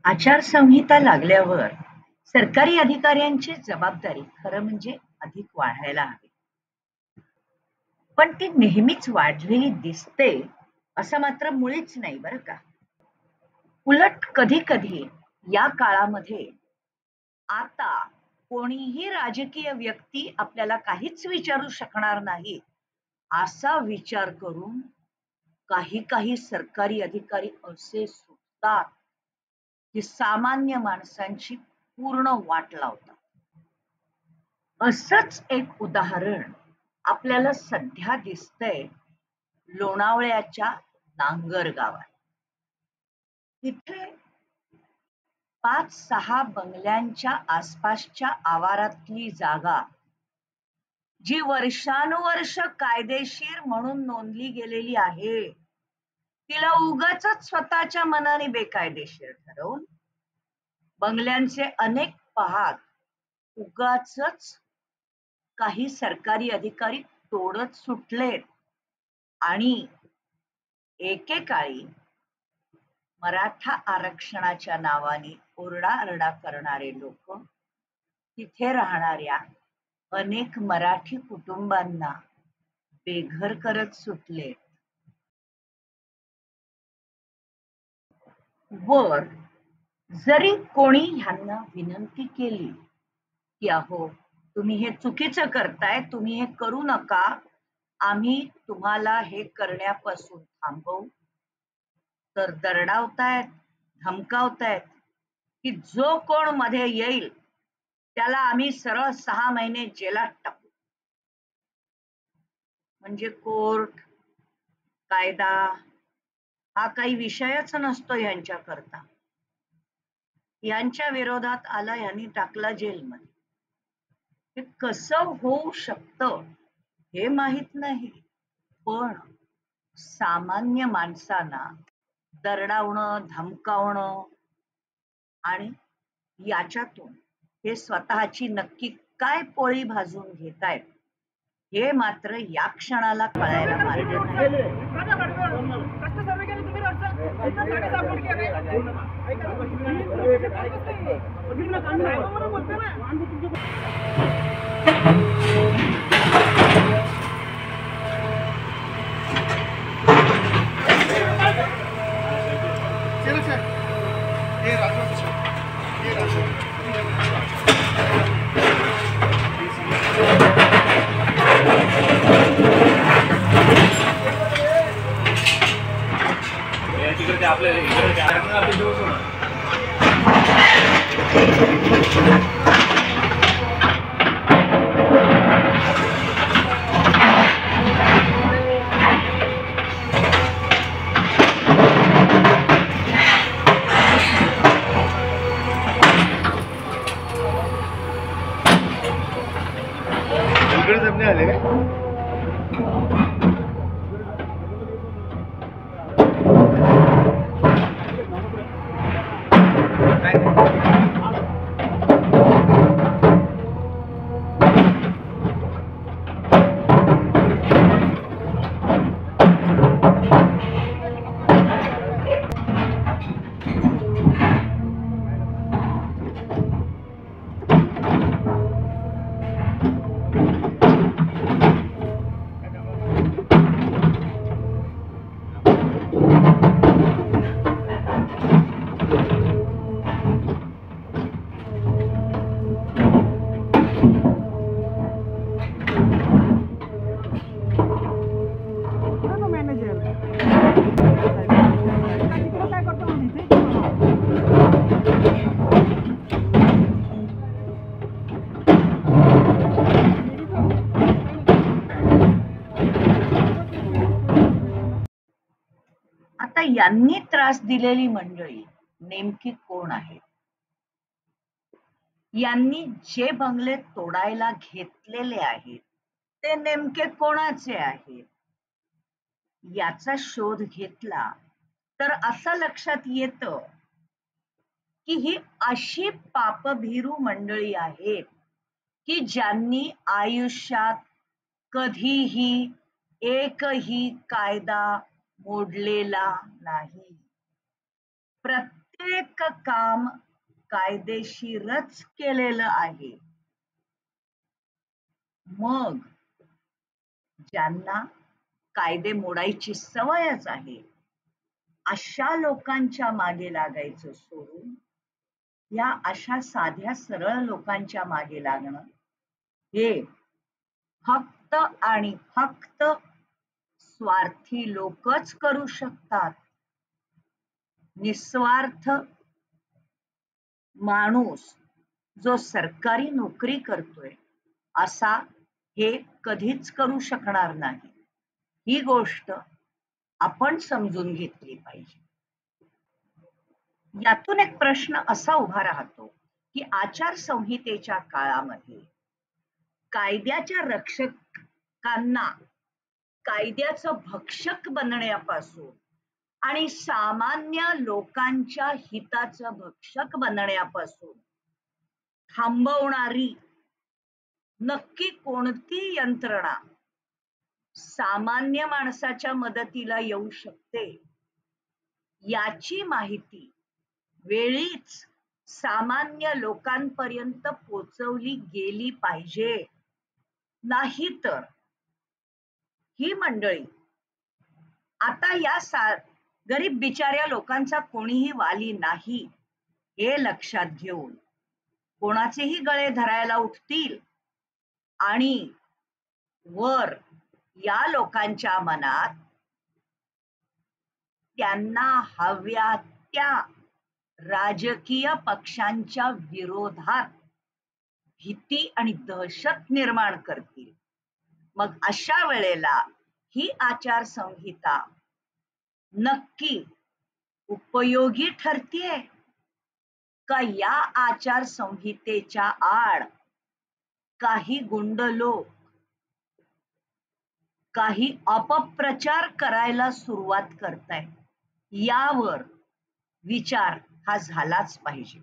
आचारसंहिता लागल्यावर सरकारी अधिकाऱ्यांची जबाबदारी खरं म्हणजे अधिक वाढायला हवी. पण ती नेहमीच वाढलेली दिसते असं मात्र मुळीच नाही बरं का. उलट कधी कधी या काळामध्ये आता कोणीही राजकीय व्यक्ती आपल्याला काहीच विचारू शकणार नाही असा विचार करून काही काही सरकारी अधिकारी असे सुटतात की सामान्य माणसांची पूर्ण वाट लावतात. असंच एक उदाहरण आपल्याला सध्या दिसतंय लोणावळ्याच्या नांगर गावात. तिथे 5-6 बंगल्यांच्या आसपासच्या आवारातली जागा जी वर्षानुवर्ष कायदेशीर म्हणून नोंदली गेलेली आहे, तिला उगाचच स्वतःच्या मनाने बेकायदेशीर ठरवून बंगल्यांचे अनेक पहात उगाचच काही सरकारी अधिकारी तोडत सुटलेत आणि एकेकाळी मराठा आरक्षणाच्या नावाने ओरडाआरडा करणारे लोक तिथे राहणाऱ्या अनेक मराठी कुटुंबांना बेघर करत सुटले. वर जरी कोणी ह्यांना विनंती केली की अहो तुम्ही हे चुकीचं करताय, तुम्ही हे करू नका, आम्ही तुम्हाला हे करण्यापासून थांबवू, तर दरडावतायत, धमकावतायत की जो कोण मध्ये येईल त्याला आम्ही सरळ 6 महिने जेलात टाकू. म्हणजे कोर्ट कायदा हा काही विषयच नसतो यांच्याकरता. यांच्या विरोधात आला यांनी टाकला जेलमध्ये. हे कसं होऊ शकतं हे माहित नाही, पण सामान्य माणसांना दरडावणं, धमकावणं आणि याच्यातून हे स्वतःची नक्की काय पोळी भाजून घेतायत हे मात्र या क्षणाला कळायला मार्ग नाही. आता यांनी त्रास दिलेली मंडळी नेमकी कोण आहे? यांनी जे बंगले तोडायला घेतलेले आहेत ते नेमके कोणाचे आहेत? याचा शोध घेतला तर असं लक्षात येतं की ही अशी पापभीरू मंडळी आहेत की ज्यांनी आयुष्यात कधीही एकही कायदा मोडलेला नाही. प्रत्येक काम कायदेशीरच केलेलं आहे, मग ज्यांना कायदे मोडायची सवयच आहे अशा लोकांच्या मागे लागायचं सोडून या अशा साध्या सरळ लोकांच्या मागे लागणं हे फक्त आणि फक्त स्वार्थी लोकच करू शकतात. निस्वार्थ माणूस जो सरकारी नोकरी करतोय असा हे कधीच करू शकणार नाही. ही गोष्ट आपण समजून घेतली पाहिजे. यातून एक प्रश्न असा उभा राहतो की आचारसंहितेच्या काळामध्ये कायद्याच्या रक्षकांना कायद्याचं भक्षक बनण्यापासून आणि सामान्य लोकांच्या हिताचं भक्षक बनण्यापासून थांबवणारी नक्की कोणती यंत्रणा सामान्य माणसाच्या मदतीला येऊ शकते याची माहिती वेळीच सामान्य लोकांपर्यंत पोचवली गेली पाहिजे. नाहीतर ही मंडळी आता या गरीब बिचाऱ्या लोकांचा कोणीही वाली नाही हे लक्षात घेऊन कोणाचेही गळे धरायला उठतील आणि वर या लोकांच्या मनात त्यांना हव्या त्या राजकीय पक्षांच्या विरोधात भीती आणि दहशत निर्माण करतील. मग अशा वेळेला ही आचारसंहिता नक्की उपयोगी ठरतीये का या आचारसंहितेच्या आड काही गुंड लोक काही अपप्रचार करायला सुरुवात करतायत यावर विचार हा झालाच पाहिजे.